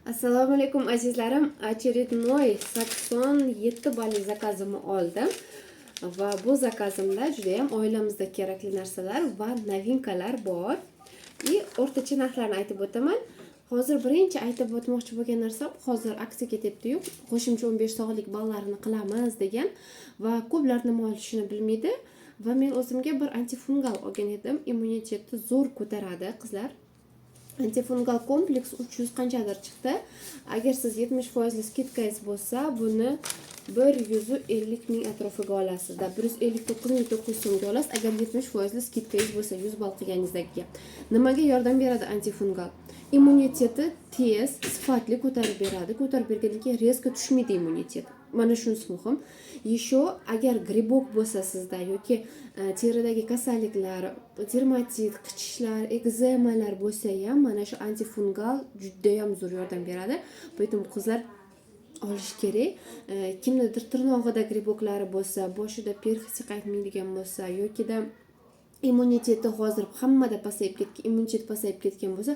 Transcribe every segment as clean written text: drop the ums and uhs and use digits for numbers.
Assalomu alaykum azizlarim. Очередной 87 ballik zakazimni oldim va bu zakazimda juda ham oilamizda kerakli narsalar va novinkalar bor. O'rtacha narxlarni aytib o'taman. Hozir birinchi aytib o'tmoqchi bo'lgan narsam, hozir aksiya ketyapti-yu, qo'shimcha 15 soatlik ballarni qilamiz degan va ko'plar nima olishini bilmaydi va men o'zimga bir antifungal olgan edim. Immunitetni zo'r ko'taradi qizlar. Antifungal kompleks 300 qanchadir chiqdi. Agar siz 70% skidkangiz bo'lsa, buni 150 ming atrofiga olasiz. 159.900 so'mga olasiz. Agar 70% skidkangiz bo'lsa, 100 ball qilganingizdagiga. Nimaga yordam beradi antifungal? Immunitetni tez, sifatli ko'tarib beradi. Ko'tarib bergandan keyin rezko tushmaydi immunitet. Mana shunisi muhim. Еще agar gribok bo'lsa sizda yoki teridagi kasalliklar, dermatit, qichishlar, ekzemalar bo'lsa ham mana shu antifungal juda ham zo'r yordam beradi. Поэтому qizlar olish kerak. Kimnidir tirnog'ida griboklari bo'lsa, boshida perxisi qaytmaydigan bo'lsa yokida immuniteti hozir hammada pasayib ketgan, immunitet pasayib ketgan bo'lsa,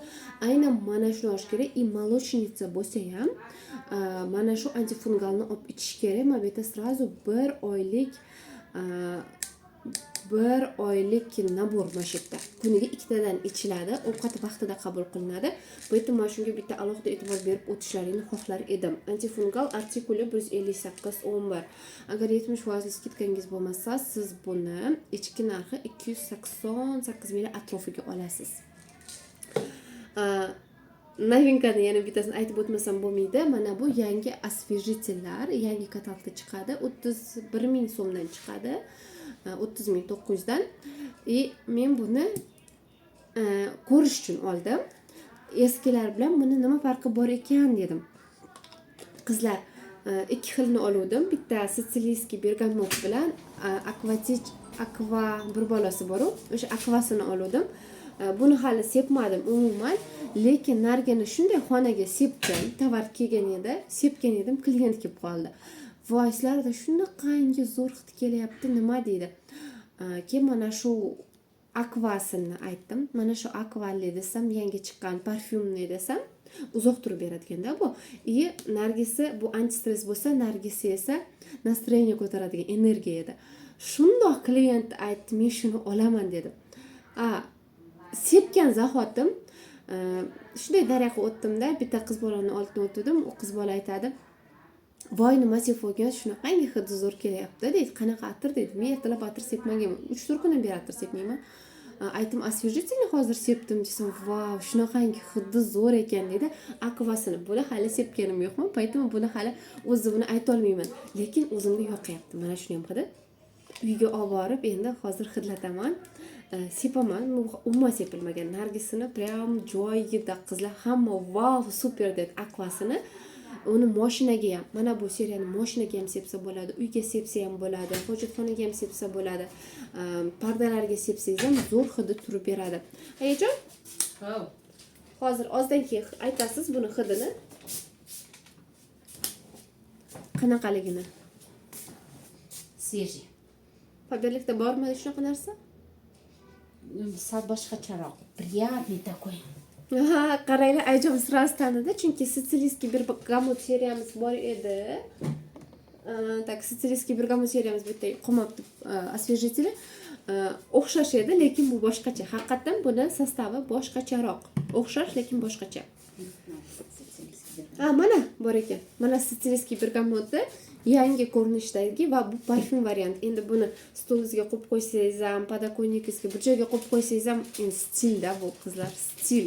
aynan mana shuni olish kerak. Молочница bo'lsa ham mana shu antifungalni olib ichish kerak. Men bu yerda сразу bir oylik nabor mashqda. Kuniga 2 tadan ichiladi, ovqat vaqtida qabul qilinadi. Bu yerda men shunga bitta alohida e'tibor berib o'tishlaringni xohlar edim. Antifungal artikuli 158.11. Agar 70% skidkangiz bo'lmasa, siz buni ichki narxi 288 ming atrofiga olasiz. Novinkani yana bittasini aytib o'tmasam bo'lmaydi. Mana bu yangi освежителlar, yangi katalogda chiqadi. 31 ming so'mdan chiqadi. 30.900 dan. Men buni ko'rish uchun oldim. Eskilar bilan buni nima farqi bor ekan dedim. Qizlar, ikki xilni oldim. Bitta sitsiliyskiy bergamot bilan aqua bir bolasi bor-ku, o'sha aquasini oldim. Buni hali sepmadim umuman, lekin nargini shunday xonaga sepdim, tovar kelgan edi, sepgan edim, klient kelib qoldi. Voyslarda shunaqangi zo'r hid kelyapti, nima deydi? Keyin mana shu aquasini aytdim. Mana shu aquali desam, yangi chiqqan parfyumni desam, uzoq turib beradigan-da bu. Nargisi bu antistress bo'lsa, nargisi esa настроение ko'taradigan energiya edi. Shundoq klient aytdi, men shuni olaman dedi. Sepgan zahotim shunday daraqa o'tdim-da, bitta qiz bolani oldidan o'tdim. U qiz bola aytadi: "Voy, nima sepgan, shunaqangi hidi zo'r kelyapti" deydi. "Qanaqa atir?" deydi. "Men ertalab atir sepmaganman. 3-4 kundan beri atir sepmayman." Aytdim, "Освежитель hozir sepdim" desam, "Vau, shunaqangi hidi zo'r ekan" dedi. Aquasini buni hali sepganim yo'qman, поэтому buni hali o'zimni ayta olmayman. Lekin o'zimga yoqayapti. Mana shuni ham hidi. Uyga olib borib, endi hozir hidlataman. Sepaman, umuman sepilmagan. Nargisini prям joyida qizlar hamma "Vau, super" dedi aquasini. Uni mashinaga ham, mana bu seriyani mashinaga ham sepsa bo'ladi, uyga sepsa ham bo'ladi, hojatxonaga ham sepsa bo'ladi, pardalarga sepsangiz ham zo'r hidi turib beradi. Ayajon? Hozir ozdan keyin aytasiz buni hidini. Qanaqaligini? Свежий. Faberlikda bormi shunaqa narsa? Sal boshqacharoq. Приятный такой. Qaranglar, ayjon sразу tanidi, chunki sitsiliyskiy bergamot seriyamiz bor edi. Sitsiliyskiy bergamot seriyamiz bitta qolmabdi, освежители. O'xshash edi, lekin bu boshqacha. Haqiqatan buni sostavi boshqacharoq. O'xshash, lekin boshqacha. Mana bor ekan. Mana sitsiliyskiy bergamotni yangi ko'rinishdagi va bu parfyum variant. Endi buni stolingizga qo'yib qo'ysangiz ham, podokonningizga bir joyga qo'yib qo'ysangiz ham, stilda bu qizlar, stil.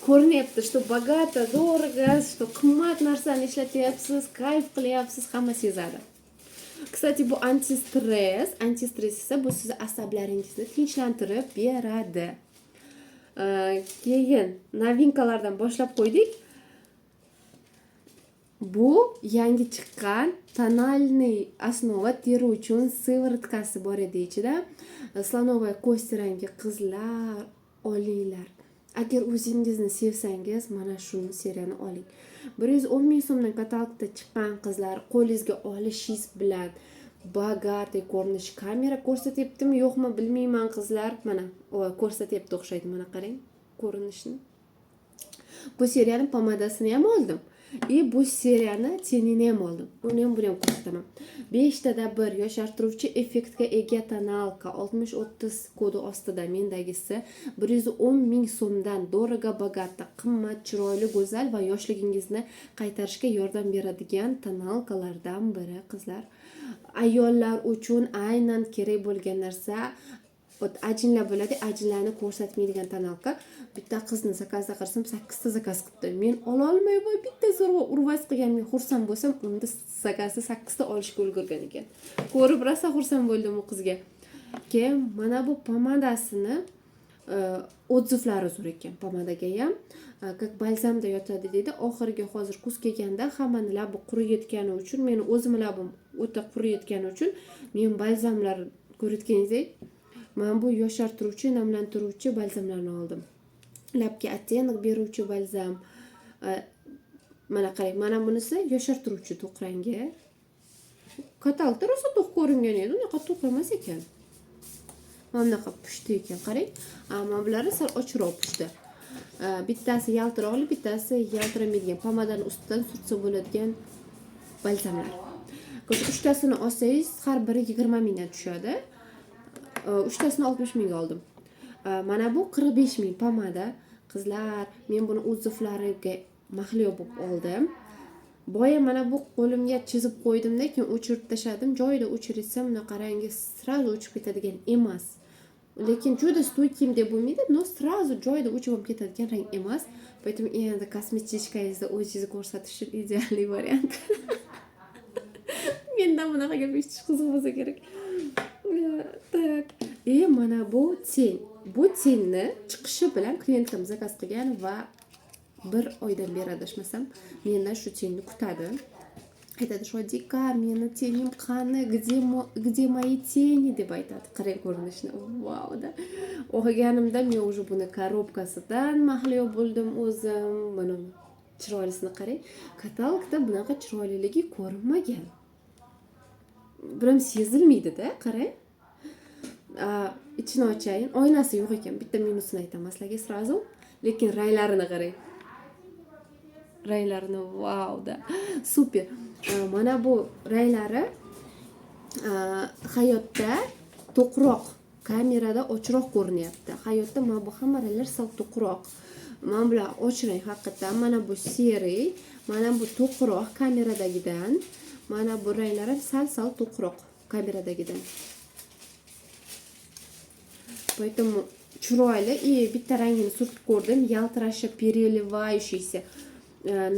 Ko'rinyapti, что богато, дорого, что qimmat narsani ishlatyapsiz, kayf qilyapsiz, hamma sezadi. Kстати, bu antistress esa bu siz asablaringizni tinchlantirib beradi. Keyin novinkalardan boshlab qo'ydik. Bu yangi chiqqan tonalniy osnova teri uchun sivorotkasi bor edi ichida. Slonovaya ko'st rangi qizlar olinglar. Agar o'zingizni sevsangiz, mana shu seriyani oling. 110 ming so'mdan katalogda chiqqan qizlar, qo'lingizga olishingiz bilan bogатый ko'rinish. Kamera ko'rsatyaptimi, yo'qmi bilmayman qizlar. Mana ko'rsatyapti o'xshaydi, mana qarang ko'rinishni. Bu seriyani pomadasini ham oldim. Bu seriyani tenini ham oldim. Uni ham buni ham ko'rsataman. 5 tada 1 yoshartiruvchi effektga ega tonalka 60-30 kodi ostida mendagisi 110 ming so'mdan doroga bogata, qimmat, chiroyli, go'zal va yoshligingizni qaytarishga yordam beradigan tonalkalardan biri qizlar. Ayollar uchun aynan kerak bo'lgan narsa ajinlar bo'ladi, ajinlarni ko'rsatmaydigan tonalka. Bitta qizni zakazda qilsam 8 ta zakaz qildi. Men ola olmayman, bitta zo'rg'a urvas qilganimga xursand bo'lsam, unda zakazni 8 ta olishga ulgurgan ekan. Ko'rib rosa xursand bo'ldim u qizga. Keyin mana bu pomadasini odzivlari zo'r ekan. Pomadaga ham как balzamda yotadi dedi. Oxirgi hozir kuz kelganda hammani labi quriyotgani uchun, meni o'zim labim o'ta quriyotgani uchun men balzamlar ko'rayotganingizdek mana bu yoshartiruvchi, namlantiruvchi balzamlarni oldim. Labga oттенок beruvchi balzam. Mana qarang, mana bunisi yoshartiruvchi to'q rangi. Katalogda rosa to'q ko'ringan edi, unaqa to'q emas ekan. Mana bunaqa pushti ekan, qarang. Ammo bularni sal ochroq pushti. Bittasi yaltiroqli, bittasi yaltiramaydigan, pomadani ustidan surtsa bo'ladigan balzamlar. Uchtasini olsangiz har biri 20 mingdan tushadi. Uchtasini 60 ming oldim. Mana bu 45 ming pomada. Qizlar, men buni odzivlariga mahliyo bo'lib oldim. Boya mana bu qo'limga chizib qo'ydimda, keyin o'chirib tashladim. Joyida o'chiritsam, buni qarangiz srazu o'chib ketadigan emas. Lekin juda stoykим deb bo'lmaydi, но srazu joyida o'chib olib ketadigan rang emas. Поэтому endi kosmetichkangizda o'zingizni ko'rsatish uchun ideal variant. Mendan bunaqa gap eshitish qiziq bo'lsa kerak. Tak. Mana bu ten. Bu tenni chiqishi bilan klientim zakaz qilgan va 1 oydan beri adashmasam, mendan shu tenni kutadi. Aytadi, "Shodika, meni tenim qani? Где мои teni?" deb aytadi. Qarang ko'rinishini. Vau da. O'qiganimda men уже buni korobkasidan mahliyo bo'ldim o'zim. Buni chiroylisini qarang. Katalogda bunaqa chiroyliligi ko'rinmagan. Biram sezilmaydi-da, qarang. İçini ochayin. Oynasi yo'q ekan. Bitta minusini aytaman sizlarga srazu. Lekin ranglarini qarang. Ranglarini vau da. Super. Mana bu ranglari hayotda to'qroq, kamerada ochroq ko'rinyapti. Hayotda mana bu hamma ranglar sal to'qroq. Mana bular och rang haqiqatan. Mana bu seri, mana bu to'qroq kameradagidan. Mana bu ranglar ham sal to'qroq kameradagidan. Поэтому chiroyli. Bitta rangini surtib ko'rdim. Yaltirashi, переливающийся.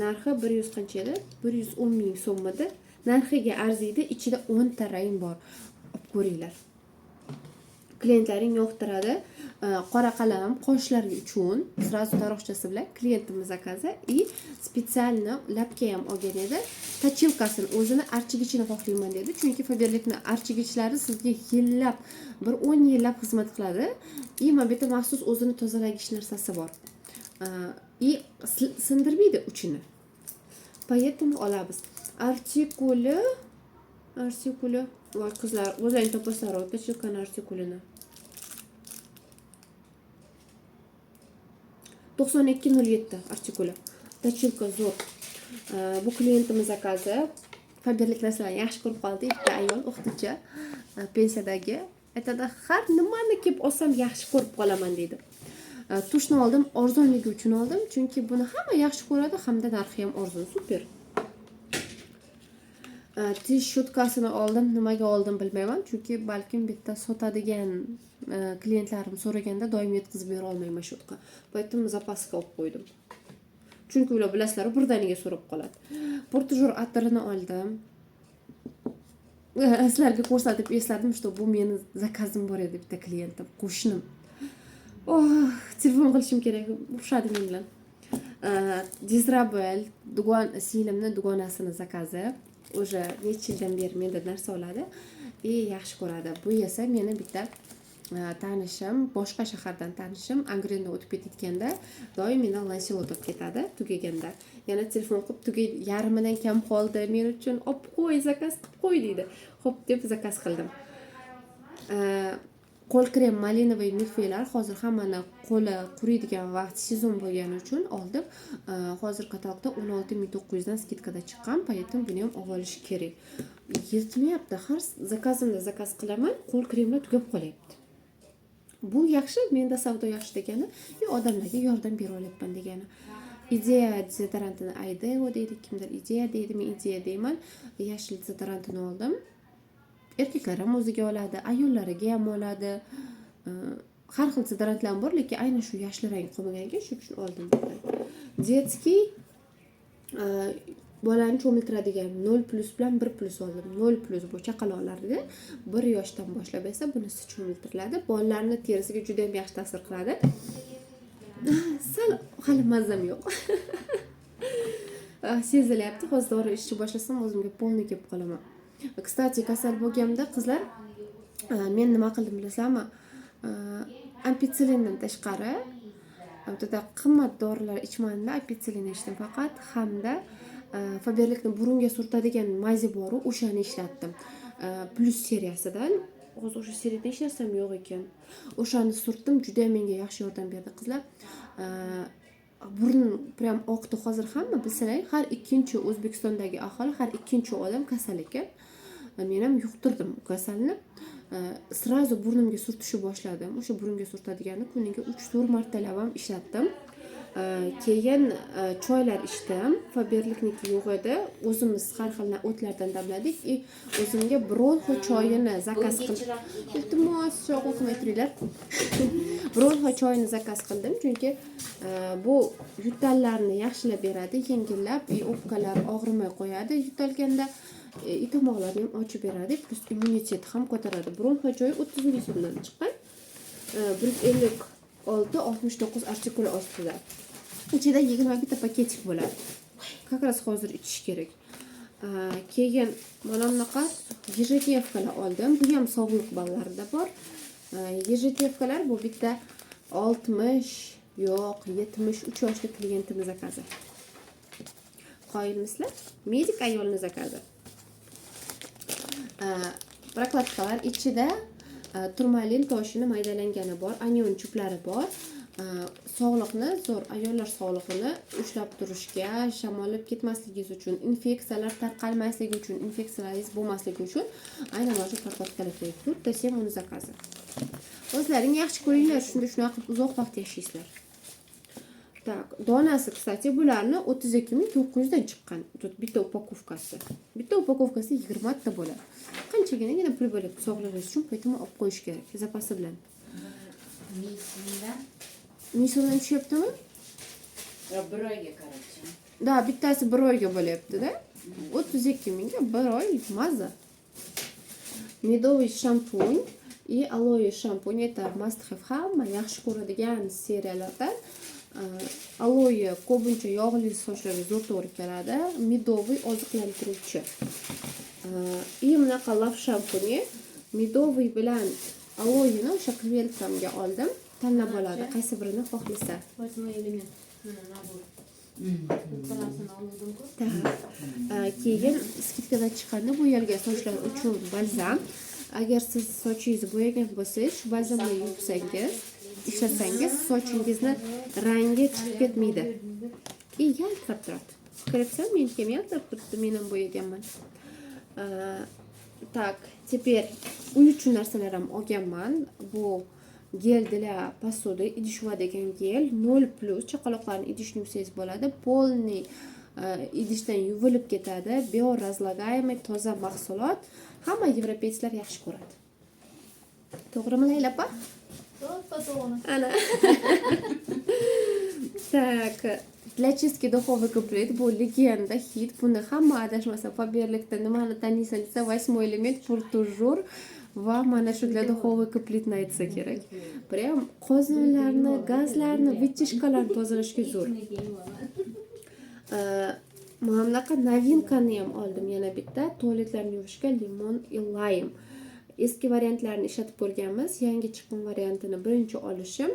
Narxi 100 qancha edi? 110 ming so'm edi. Narxiga arziydi. Ichida 10 ta rang bor. Olib ko'ringlar. Klientlaring yoqtiradi. Qora qalam qoshlar uchun srazu taroqchasi bilan klientimiz zakazi и специально labga ham olgan edi. Tachilkasini o'zini archigichini xohlayman dedi. Chunki Faberlikni archigichlari sizga yillab, bir 10 yillab xizmat qiladi. Men bu yerda maxsus o'zini tozalagich narsasi bor. Sindirmaydi uchini. Поэтому olamiz. Artikuli voy qizlar, o'zlaring topasizlar tachilkani artikulini. 9207 artikuli. Tachilka zo'r. Bu klientimiz zakazi. Faberlik narsalarni yaxshi ko'rib qoldi. Bitta ayol o'qituvchi pensiyadagi. Aytadi, har nimani kelib olsam yaxshi ko'rib qolaman deydi. Tushni oldim, arzonligi uchun oldim, chunki buni hamma yaxshi ko'radi, hamda narxi ham arzon, super. Tish shotkasini oldim, nimaga oldim bilmayman, chunki balkim bitta sotadigan klientlarim so'raganda doim yetkazib bera olmayman shotka. Poytim zapaska olib qo'ydim. Chunki ular bilasizlar, birdaniga so'rab qoladi. Portujur atirini oldim. Sizlarga ko'rsatib esladim, что bu meni zakazim bor edi bitta klientim, qo'shnim. Telefon qilishim kerak, urishadi men bilan. Disrabel singlimni dugonasini zakazi. O'sha necha yildan beri mendan narsa oladi. Yaxshi ko'radi. Bu esa meni bitta tanishim, boshqa shahardan tanishim Angrendan o'tib ketganda doim mendan lansilot olib ketadi tugaganda. Yana telefon qilib, yarmidan kam qoldi, men uchun olib qo'y, zakaz qilib qo'y deydi. Xo'p deb zakaz qildim. qo'l krem malinovoy milfeylar hozir hammani qo'li quriydigan vaqt sezon bo'lgani uchun oldim. Hozir katalogda 16.900 dan skidkada chiqqan, поэтому buni ham olib olish kerak. Yetmayapti. Har zakazimda zakaz qilaman, qo'l kremlar tugab qolyapti. Bu yaxshi, menda savdo yaxshi degani, odamlarga yordam bera olyapman degani. Ideya dezodorantini Aideo deydi, kimdir Ideya deydi, men Ideya deyman. Yashil dezodorantini oldim. Erkaklar ham o'ziga oladi, ayollariga ham oladi. Har xil dezodorantlar bor, lekin aynan shu yashil rang qolmaganiga shuning uchun oldim. Детский bolani cho'miltiradigan 0+ bilan 1+ oldim. 0+ bu chaqaloqlarga 1 yoshdan boshlab esa bunisi cho'miltiriladi. Bolalarni terisiga juda ham yaxshi ta'sir qiladi. Sal hali mazam yo'q. Sezilyapti. Hozir dori ishni boshlasam o'zimga polni kelib qolaman. Kstati, kasal bo'lganimda qizlar men nima qildim bilasizmi? Ampitsillindan tashqari juda qimmat dorilar ichmanimda ampitsilin ichdim faqat, hamda Faberlic'ni burunga surtadigan mazi bor, o'shani ishlatdim. Plus seriyasidan. Hozir o'sha seriyada ishlatsam yo'q ekan. O'shani surtdim, juda ham menga yaxshi yordam berdi qizlar. Burun prям oqdi. Hozir hamma bilsalar, har ikkinchi O'zbekistondagi aholi, har ikkinchi odam kasal ekan. Men ham yuqtirdim kasalni. Srazu burnimga surtishni boshladim. O'sha burunga surtadigani kuniga 3-4 martalab ham ishlatdim. Keyin choylar ichdim. Faberlic'niki yo'q edi. O'zimiz har xil o'tlardan damladik. O'zimga bronxo choyini zakaz qildim. Iltimos, sho'g'il qilmay turinglar. Bronxo choyini zakaz qildim, chunki bu yo'tallarni yaxshilab beradi, yengillab, o'pkalar og'rimay qo'yadi yo'talganda. Tomoqlarni ham ochib beradi, plus immunitet ham ko'taradi. Bronxo choyi 30 ming so'mdan chiqqan. 156-69 artikul ostida. Ichida 21 ta paketik bo'ladi. Как раз hozir ichish kerak. Keyin mana bunaqa ежедневкаlar oldim. Bu ham sog'liq ballarida bor. Ежедневкаlar bu bitta 60 yo'q 73 yoshli klientimiz zakazi. Qoyilmisizlar? Medik ayolni zakazi. Prokladkalar ichida turmalin toshini maydalangani bor, anion chuplari bor. Sog'liqni zo'r, ayollar sog'lig'ini ushlab turishga, shamollab ketmasligingiz uchun, infeksiyalar tarqalmasligi uchun, infeksiyalaringiz bo'lmasligi uchun aynan mana shu prokladkalar kerak. To'rttasi ham uni zakazi. O'zlaring yaxshi ko'ringlar, shunda shunaqa qilib uzoq vaqt yashaysizlar. Tak, donasi, kстати, bularni 32.900 dan chiqqan. Bitta upakovkasi. Bitta upakovkasi 20 ta bo'ladi. Qanchagina pul bo'ladi sog'lig'ingiz uchun, поэтому olib qo'yish kerak, zapasi bilan. Misodan tushyaptimi? Bir oyga qarabchi. Da, bittasi 1 oyga bo'lyapti-da. 32 mingga 1 oy maza. Медовый шампунь и aloe шампунь это must have, hamma yaxshi ko'radigan seriyalardan. Aloe ko'pincha yog'li sochlarga zo'r to'g'ri keladi. Медовый oziqlantiruvchi. И bunaqa laf shampuni медовый bilan aloe'ni o'sha klientimga oldim. Tanlab oladi, qaysi birini xohlasa. Keyin skidkada chiqqanda bo'yalgan sochlar uchun balzam. Agar siz sochingizni bo'yagan bo'lsangiz, shu balzamni yuvsangiz, ishlatsangiz, sochingizni rangi chiqib ketmaydi. Yaltirab turadi. Ko'ryapsan, menga ham yaltirab turibdi, men ham bo'yaganman. Tak, teper uy uchun narsalar ham olganman. Bu gel для посуды, idishva degan gel 0+ chaqaloqlarni idishni yuvsangiz bo'ladi. Polniy idishdan yuvilib ketadi. Biorazлагаемый toza mahsulot. Hamma yevropeylar yaxshi ko'radi. To'g'rimi, Layla opa? To'g'ri. Ana. Tak, для чистки духовый комплект bu legenda hit. Buni hamma adashmasa Faberlic'da nimani taniysan desa 8 element pour toujours va mana shu для духовый комплектni aytsa kerak. Prям qozonlarni, gazlarni, vitishkalarni tozalashga zo'r. Mana bunaqa novinkani ham oldim yana bitta. Tualetlarni yuvishga limon и lime. Eski variantlarini ishlatib ko'rganmiz. Yangi chiqqan variantini birinchi olishim.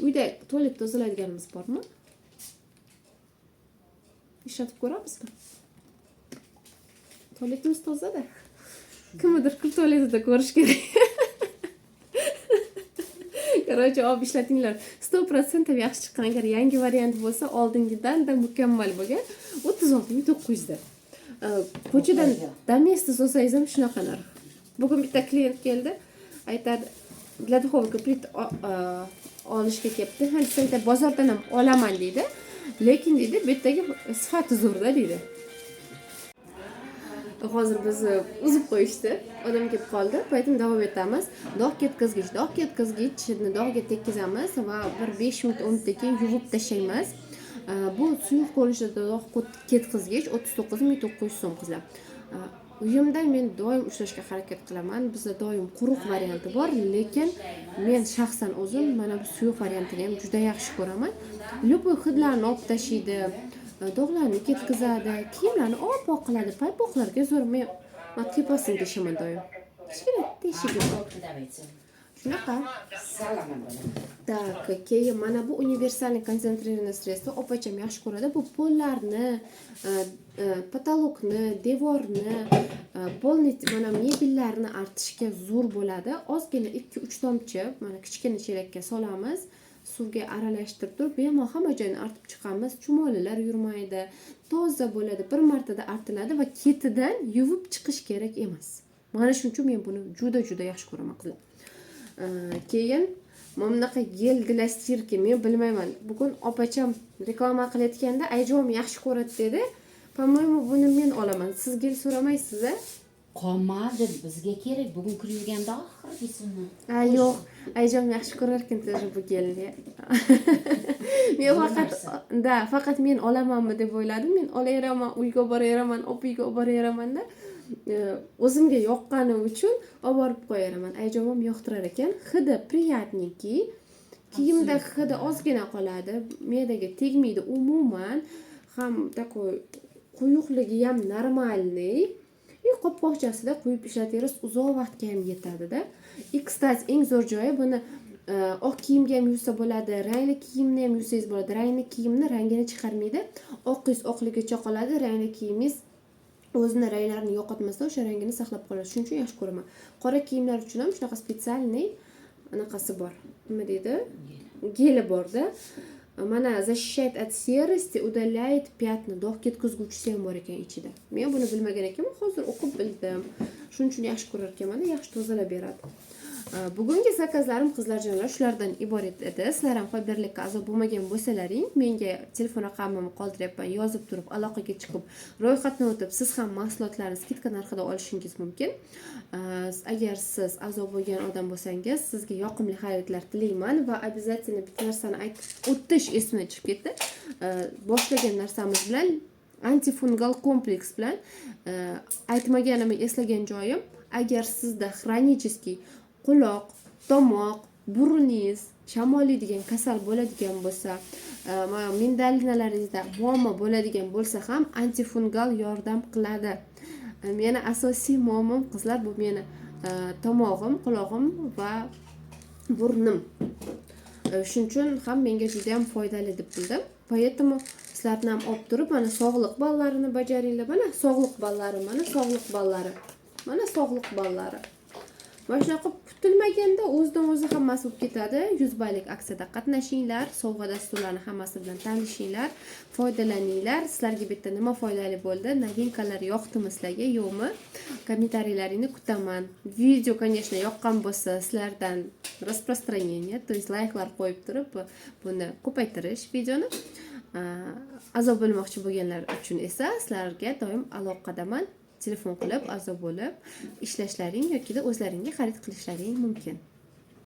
Uyda tualet tozaladiganimiz bormi? Ishlatib ko'ramizmi? Tualetimiz tozada. Kimdir tualetida ko'rish kerak. Короче, olib ishlatinglar. 100% yaxshi chiqqan. Agar yangi variant bo'lsa, oldingidan-da mukammal bo'lgan. 36.900 da. Ko'chadan domestos olsangiz ham shunaqa narx. Bugun bitta klient keldi. Aytadi, для духовка плит olishga kelibdi. Ha, siz bozordan ham olaman deydi. Lekin deydi, bu yerdagi sifati zo'rda deydi. Hozir bizni uzib qo'yishdi. Odam kelib qoldi. Poytim davom etamiz. Dog' ketkizgichni dog'ga tekkizamiz va bir 5 minut 10 minutdan keyin yuvib tashlaymiz. Bu suyuq ko'rinishda dog' ketkizgich 39.900 so'm qizlar. Uyimda men doim ushlashga harakat qilaman. Bizda doim quruq varianti bor, lekin men shaxsan o'zim mana bu suyuq variantini ham juda yaxshi ko'raman. Любой hidlarni olib tashlaydi, dog'larni ketkizadi, kiyimlarni oppoq qiladi. Paypoqlarga zo'r men tepasini teshaman doim. Kichkina teshigi bor. Shunaqa. Так, keyin mana bu universalniy konsentrированный sredstvo opacham yaxshi ko'radi. Bu pollarni, potolokni, devorni, polni mana mebellarni artishga zo'r bo'ladi. Ozgina 2-3 tomchi mana kichkina chelakka solamiz. Suvga aralashtirib turib, bemalol hamma joyini artib chiqamiz. Chumolilar yurmaydi, toza bo'ladi, bir martada artiladi va ketidan yuvib chiqish kerak emas. Mana shuning uchun men buni juda yaxshi ko'raman qizlar. Keyin mana bunaqa gel glastirka men bilmayman. Bugun opacham reklama qilayotganda ayjom yaxshi ko'radi dedi. Po-moymu buni men olaman. Siz gel so'ramaysiz-a? Qolmadi, bizga kerak. Bugun kirganda oxirgisini. Yo'q, ayjom yaxshi ko'rar ekan тоже bu gelni. Men faqat men olamanmi deb o'yladim. Men olayveraman, uyga boraveraman, opiyga olib boraveraman-da. O'zimga yoqqani uchun olib borib qo'yaraman. Ayjomim yoqtirar ekan. Hidi приятненький. Kiyimda hidi ozgina qoladi. Me'daga tegmaydi umuman. Ham takoy quyuqligi ham normalniy. Qopqoqchasida quyib ishlatingiz uzoq vaqtga ham yetadi-da. Kstati eng zo'r joyi buni oq kiyimga ham yuvsa bo'ladi, rangli kiyimni ham yuvsangiz bo'ladi. Rangli kiyimni rangini chiqarmaydi. Oqingiz oqligicha qoladi, rangli kiyimingiz o'zini ranglarini yo'qotmasdan o'sha rangini saqlab qoladi. Shuning uchun yaxshi ko'raman. Qora kiyimlar uchun ham shunaqa spesialniy anaqasi bor. Nima deydi? Geli borda. Mana защищает от серости, удаляет пятна. Dog' ketkizuvchisi ham bor ekan ichida. Men buni bilmagan ekanman, hozir o'qib bildim. Shuning uchun yaxshi ko'rar ekanman, yaxshi tozalab beradi. Bugungi zakazlarim qizlarjonlar shulardan iborat edi. Sizlar ham Fiberlikka a'zo bo'lmagan bo'lsalaring, menga telefon raqamimni qoldiryapman, yozib turib aloqaga chiqib, ro'yxatdan o'tib, siz ham mahsulotlarni skidka narxida olishingiz mumkin. Agar siz a'zo bo'lgan odam bo'lsangiz, sizga yoqimli xaridlar tilayman va обязательно bitta narsani aytib o'tish esimdan chiqib ketdi. Boshlagan narsamiz bilan antifungal kompleks bilan aytmaganimni eslagan joyim, agar sizda xronический quloq, tomoq, burningiz shamollaydigan kasal bo'ladigan bo'lsa, mindalinalaringizda muammo bo'ladigan bo'lsa ham antifungal yordam qiladi. Meni asosiy muammom qizlar bu meni tomog'im, qulog'im va burnim. Shuning uchun ham menga juda ham foydali deb bildim. Поэтому sizlarni ham olib turib, mana sog'liq ballarini bajaringlar. Mana sog'liq ballari, mana sog'liq ballari. Mana sog'liq ballari. Mana shunaqa kutilmaganda o'zidan o'zi hammasi bo'lib ketadi. 100 ballik aksiyada qatnashinglar, sovg'a dasturlarini hammasi bilan tanishinglar, foydalaninglar. Sizlarga bitta nima foydali bo'ldi? Novinkalar yoqdimi sizlarga, yo'qmi? Kommentariyallaringni kutaman. Video, конечно, yoqqan bo'lsa, sizlardan распространение, то есть layklar qo'yib turib, buni ko'paytirish videoni. A'zo bo'lmoqchi bo'lganlar uchun esa sizlarga doim aloqadaman. Telefon qilib, a'zo bo'lib ishlashlaring yoki o'zlaringga xarid qilishlaring mumkin.